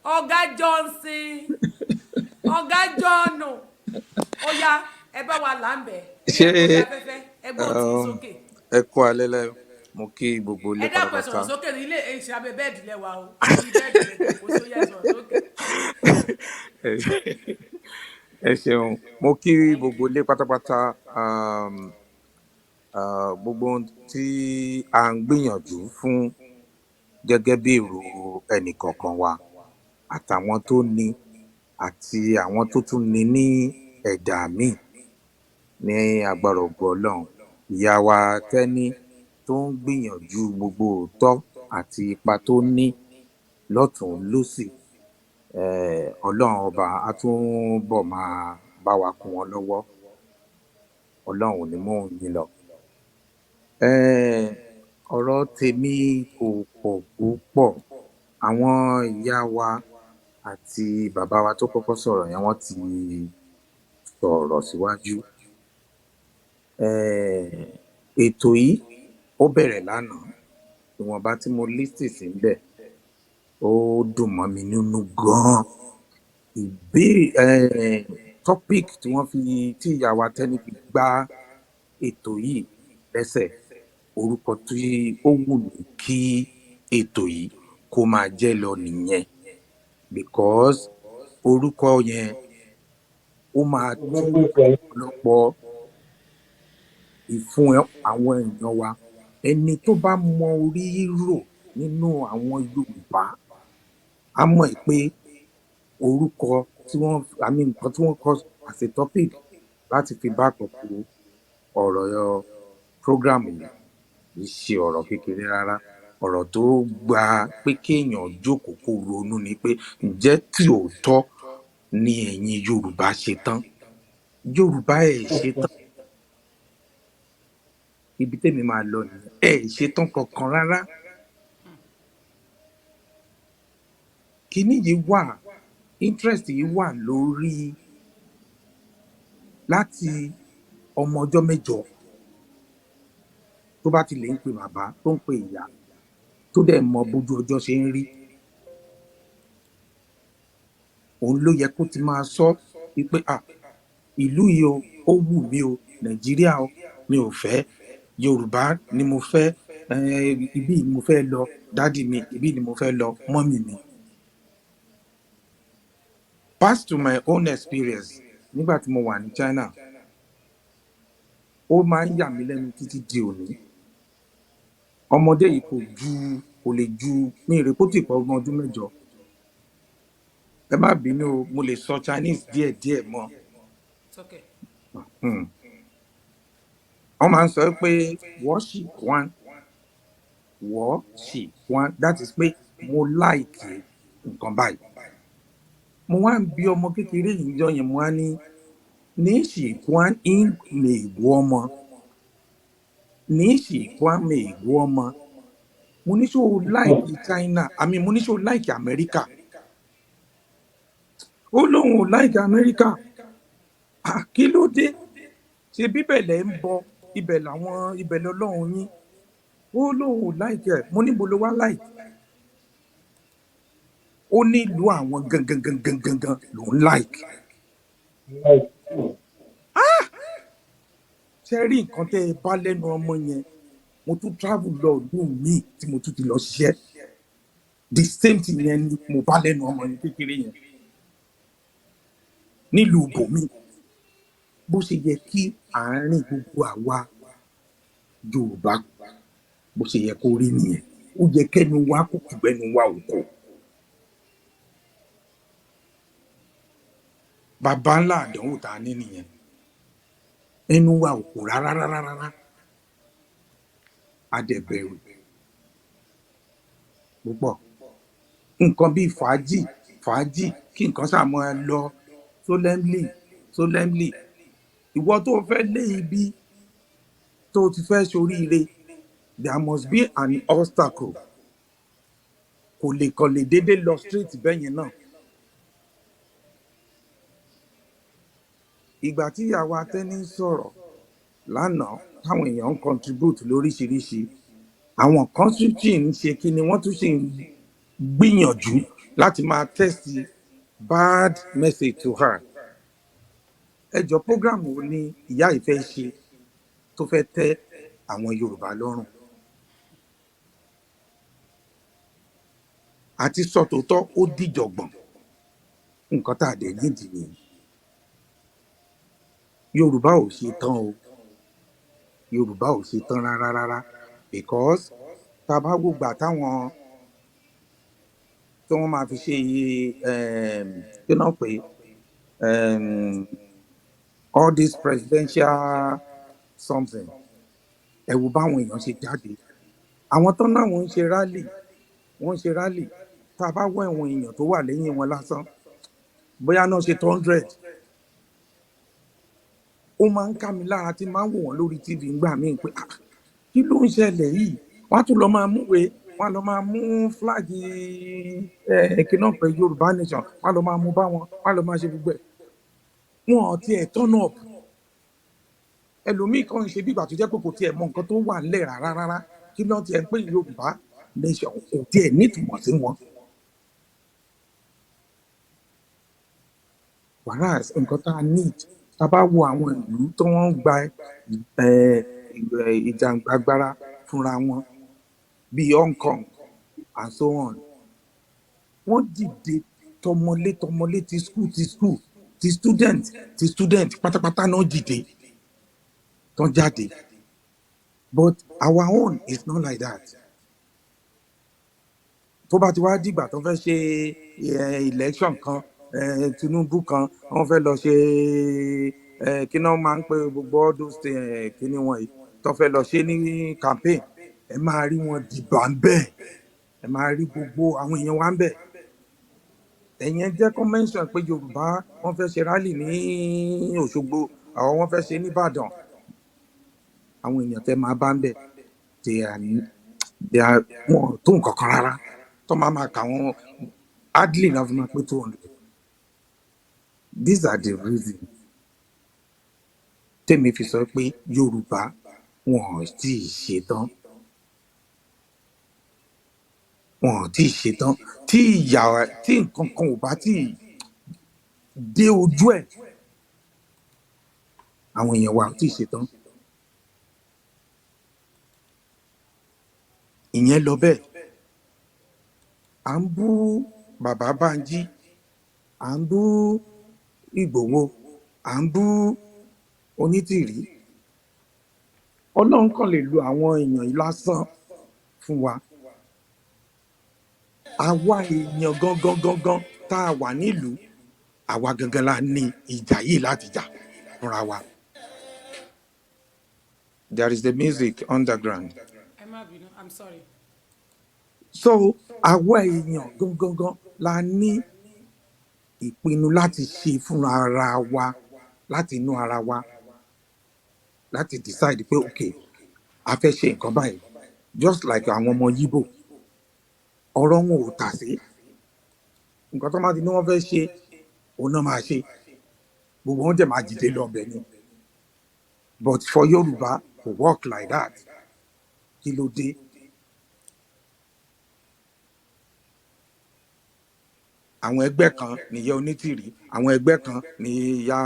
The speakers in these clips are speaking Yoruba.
Ọ̀gá Johnson, Ọ̀gá John, ó yá ẹ bá wa là ń bẹ̀ ó yẹ ṣé gorí afẹ́fẹ́ ẹ gbóhùn tí ń um, sókè. ẹ kú alẹ́ lẹ́ mo kí gbogbo ilé Ẹ dákun ẹ pátápátá. sọ̀rọ̀ sókè ní ilé iṣẹ́ abẹ bẹ́ẹ̀dì lẹ́wà o orí bẹ́ẹ̀dì lẹ jókòó sí ó yá ẹ sọ̀rọ̀ sókè. Ẹ ṣeun, mo kí gbogbo ilé pátápátá. Gbogbo ohun tí à ń gbìyànjú fún gẹ́gẹ́ bí èrò ẹnìkọ̀ọ̀kan wa àtàwọn tó ní àti àwọn tó tún ní ẹ̀dá míì ní agbára ògo Ọlọ́run. Ìyá wa Tẹ́ní tó ń gbìyànjú gbogbo òótọ́ àti ipa tó ní lọ́tùn-ún lósì, Ọlọ́run ọba á túbọ̀ máa bá wa kún wọn lọ́wọ́. Ọlọ́run ò ní mú yín lọ. Ọ̀rọ̀ tèmi kò pọ̀ púpọ̀. Àwọn ìyá wa àti bàbá wa tó kọ́kọ́ sọ̀rọ̀ yẹn wọ́n ti sọ̀rọ̀ síwájú. Ètò yìí ó bẹ̀rẹ̀ lánàá, ìwọ̀nba tí mo listen sí ńbẹ̀ ó dùn mọ́ mi nínú gan-an. Topic tí ìyá wa Tẹ́ní fi gbá ètò yìí lẹ́sẹ̀, orúkọ tí ó wù mí kí ètò yìí kó máa jẹ́ lọ nìyẹn, because orúkọ yẹn ó máa tú ọ̀pọ̀lọpọ̀ ìfún àwọn èèyàn wa. Ẹni tó bá mọ orí rò nínú àwọn Yorùbá á mọ̀ pé orúkọ tí nǹkan tí wọ́n kọ as a topic láti fi back up ọ̀rọ̀ program yìí kì í ṣe ọ̀rọ̀ kékeré rárá. Ọ̀rọ̀ tó gba pé kéèyàn jókòó kó ronú ni pé ǹjẹ́ tòótọ́ ni ẹ̀yin Yorùbá ṣe tán? Yorùbá ẹ̀ ṣe tán. Ibi tèmi máa lọ nìyẹn, ẹ̀ ṣe tán kankan rárá. Kíní yìí wà, interest yìí wà lórí láti ọmọ ọjọ́ mẹ́jọ tó bá ti lè ń pe bàbá tó ń pe ìyá tó dẹ̀ mọ bójú ọjọ́ ṣe ń rí, òun ló yẹ kó ti máa sọ wípé ìlú yìí ó wù mí o, Nàìjíríà o mi ò fẹ́, Yorùbá ni mo fẹ́, ibí ni mo fẹ́ lọ, dádì mi ibí ni mo fẹ́ lọ, mọ́mì mi. Pass to my own experience nígbà tí mo wà ní China, ó máa ń yà mí lẹ́nu títí di òní. Ọmọdé yìí kò lè ju ní ìrèpó tí ìpọ̀ ọgbọ̀n ọdún mẹ́jọ. Ẹ má bínú o, mo lè sọ Chinese díẹ̀díẹ̀ mọ́. Wọ́n máa ń sọ pé worship one, that is pé mo like nǹkan báyìí. Mo wá ń bi ọmọ kékeré yìí jọ yẹn, mo wá ní ṣìkwán ìmègbó ọmọ, ṣìkwán mègbó ọmọ. Mo ní ṣó o like China, mo ní ṣó o like America? Ó lóun ò like America. Kí ló dé? Ṣé bíbẹ̀lẹ̀ ń bọ ibẹ̀ lọ́lọ́run yín? Ó lóun ò like ẹ̀. Mo níbo ló wá like? Ó ní ìlú àwọn gangan lòun like. Ṣé rí nǹkan tẹ́ ẹ bá lẹ́nu ọmọ yẹn? Mo tún travel lọ ìlú míì tí mo tún ti lọ ṣiṣẹ́, the same thing yẹn ni mo bá lẹ́nu ọmọ yẹn kékeré yẹn nílùú bòmí. Bó ṣe yẹ kí àárín gbogbo àwa Yorùbá bó ṣe yẹ kó rí nìyẹn. Ó yẹ kẹ́nu wa kò kù bẹ́nu wa ò kò. Bàbá ńlá àdánwò tá a ní nìyẹn. Ẹnu wa ò kò rárá. A dẹ̀ bẹ̀rù púpọ̀. Nǹkan bíi fàájì kí nǹkan ṣàmọ́ ẹ lọ solemnly. Ìwọ tó fẹ́ lé ibi tó ti fẹ́ ṣoríire, there must be an obstacle. Kò lè kàn lè déédéé lọ straight bẹ́yẹn náà. Ìgbà tí ìyá wa Tẹ́ní sọ̀rọ̀ lánàá, táwọn èèyàn ń contribute lóríṣiríṣi, àwọn kan tún sì ń ṣe kí ni wọ́n tún sì ń gbìyànjú láti máa test bad message to her. ẹ jọ program wo ni ìyá yìí fẹ́ ṣe tó fẹ́ tẹ́ àwọn Yorùbá lọ́rùn? àti sọ tòótọ́ ó dìjọ̀gbọ̀n, nǹkan tá a dẹ̀ nídìí nìyí. Yorùbá ò ṣe tán o, Yorùbá ò ṣe tán rárá rárá, because tá a bá gbogbo àtàwọn tí wọ́n máa fi ṣe kí náà pé all this presidential something, ẹ wo báwọn èèyàn ṣe jáde. àwọn tán náà wọ́n ń ṣe rally, wọ́n ń ṣe rally, tá a bá wọ ẹ̀wọ̀n èèyàn tó wà lẹ́yìn wọn lásán, bóyá náà ṣe 200, ó máa ń ká mi lára tí máa ń wò wọ́n lórí TV ńgbà míì pé kí ló ń ṣẹlẹ̀ yìí? wọ́n á tún lọ máa múwèé, wọ́n á lọ máa mú fúláàgì kí náà pé Yorùbá nation, wọ́n á lọ máa mú bá wọn, wọ́n á lọ máa ṣe gbogbo ẹ̀. wọn ò tiẹ̀ turn up. ẹlòmíì kan ń ṣe bí ìgbà tó jẹ́ pé kò tiẹ̀ mọ nǹkan tó wà ńlẹ̀ rárá rárá, kí ló tiẹ̀ ń pè Yorùbá nation kò tiẹ̀ nítumọ̀ sí wọn. whereas nǹkan tá a need, tá a bá wo àwọn ìlú tó wọ́n ń gba ìjàǹgbàgbára fúnra wọn bíi Hong Kong and so on, wọ́n dìde tọmọlé tọmọlé, ti school ti school, ti student ti student, pátápátá náà dìde tán jáde. But our own is not like that. tó bá ti wá dìgbà tó fẹ́ ṣe election kan, Tinubu kan, wọ́n fẹ́ lọ ṣe kí náà máa ń pè gbogbo all those kíní wọ̀nyí tó fẹ́ lọ ṣe ní campaign, ẹ máa rí wọn dìbà ń bẹ̀, ẹ máa rí gbogbo àwọn èèyàn wa ń bẹ̀. ẹ̀yẹn jẹ́ kó mention pé Yorùbá wọ́n fẹ́ ṣe rally ní Òṣogbo, àwọn wọ́n fẹ́ ṣe ní Ìbàdàn, àwọn èèyàn tẹ́ máa bá ń bẹ̀ wọn tó nǹkan kan rárá, tó máa kà wọ́n hardly náà fi máa pé 200. These are the reasons tèmi fi sọ pé Yorùbá wọn ò tí ì ṣetán, wọn ò tí ì ṣetán. tí nǹkan kan ò bá tí ì dé ojú ẹ̀, àwọn èèyàn wa ò tí ì ṣetán. ìyẹn lọ bẹ́ẹ̀. à ń bú bàbá Bánjí, à ń bú Ìgbòho, à ń bú Onítìrí. Ọlọ́run kàn lè lo àwọn èèyàn yìí lásán fún wa. àwa èèyàn gangan tá a wà nílùú, àwa gangan la ní ìjà yìí láti jà fúnra wa. There is the music underground. I'm sorry. So àwa èèyàn gangan la ní ìpinnu láti ṣe fúnra ara wa, láti inú ara wa, láti decide pé ok, a fẹ́ ṣe nǹkan báyìí. Just like àwọn ọmọ Yíbò, ọ̀rọ̀ wọn ò tà sí, nǹkan tó máa ti ní wọ́n fẹ́ ṣe òun náà máa ṣe, gbogbo wọn dẹ̀ máa dìde lọ bẹ̀ ni. But for Yorùbá kò work like that. kí ló dé? àwọn ẹgbẹ́ kan nìyẹn Onítìrí, àwọn ẹgbẹ́ kan ní ìyá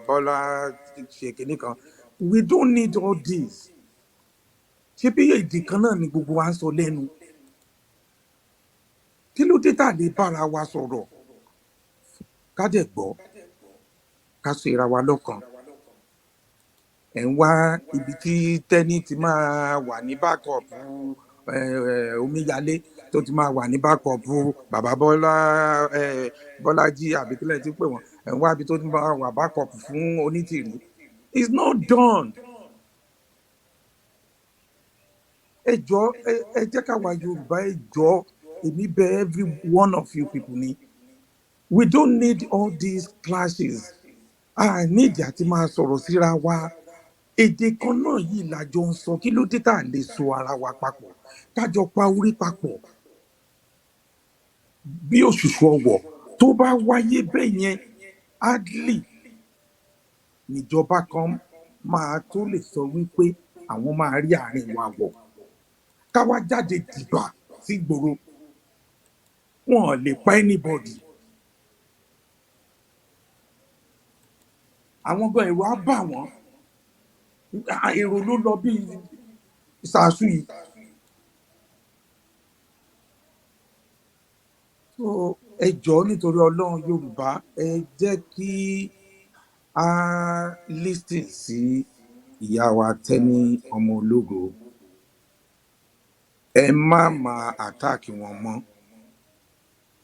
Bọ́lá ṣe kínní kan. We don't need all this. ṣé bí èdè kan náà ni gbogbo wa ń sọ lẹ́nu? kí ló dé tá a lè bára wa sọ̀rọ̀ ká dẹ̀ gbọ́, ká so ìra wa lọ́kàn? ẹ̀ ń wá ibi tí tẹ́ni ti máa wà ní backup Omíyalé, tó ti máa wà ní backup bàbá Bọ́lájí àbíkílẹ̀ tí pè wọ́n, ẹ̀ ń wá ibi tó ti máa wà backup fún Onítìrí. It's not done. ẹ jọ̀ọ́ ẹ jẹ́ ká wa Yorùbá, ẹ jọ̀ọ́, èmi bẹ̀ every one of you people ni. We don't need all these clashes. a nídìí àti máa sọ̀rọ̀ síra wa. èdè kan náà yìí la jọ ń sọ, kí ló dé tá a lè so ara wa papọ̀, kájọ pa orí papọ̀? bí òṣùṣù ọwọ̀ tó bá wáyé bẹ́ẹ̀ yẹn, hardly níjọba kan máa tó lè sọ wípé àwọn máa rí àárín wa wọ̀. ká wá jáde dìbà sí ìgboro, wọn ò lè pa anybody. àwọn gan èrò á bà wọ́n, èrò ló lọ bí ìsàsù yìí. so ẹ jọ̀ọ́ nítorí Ọlọ́run Yorùbá, ẹ jẹ́ kí a listen sí ìyá wa Tẹ́ní ọmọ ológo. ẹ má máa attack wọn mọ́,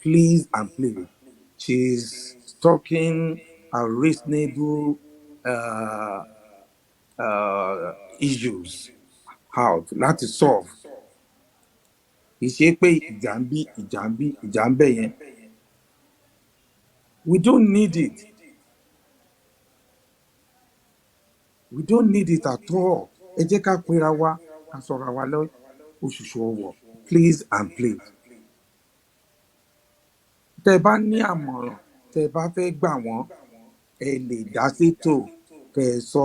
please and please. She's talking a reasonable issues out láti solve. kì í ṣe pé ìjà ń bí ìjà ń bí ìjà ń bẹ̀ yẹn. we don't need it. we don't need it at all. ẹ jẹ́ ká pera wa ká sọ̀rọ̀ wa lọ Òṣùṣù Ọ̀wọ̀, please and please. tẹ́ bá ní àmọ̀ràn, tẹ́ bá fẹ́ gbà wọ́n, ẹ lè dá sétò, kẹ́ ẹ sọ,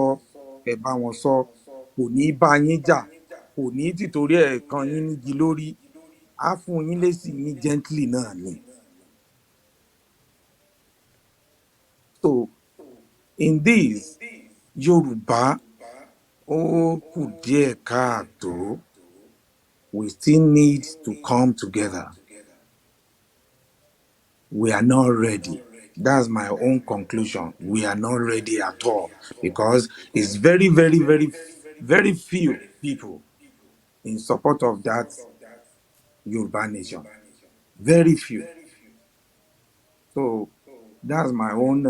kẹ́ ẹ bá wọn sọ. kò ní bá yín jà, kò ní tìtorí ẹ̀ kan yín nígi lórí. á fún yín lésì ní gently náà ni. so in this Yorùbá ó kù díẹ̀ káàtó. we still need to come together. we are not ready. That's my own conclusion. We are not ready at all, because it's very, very, very, very few people in support of that Yoruba nation. Very few. So that's my own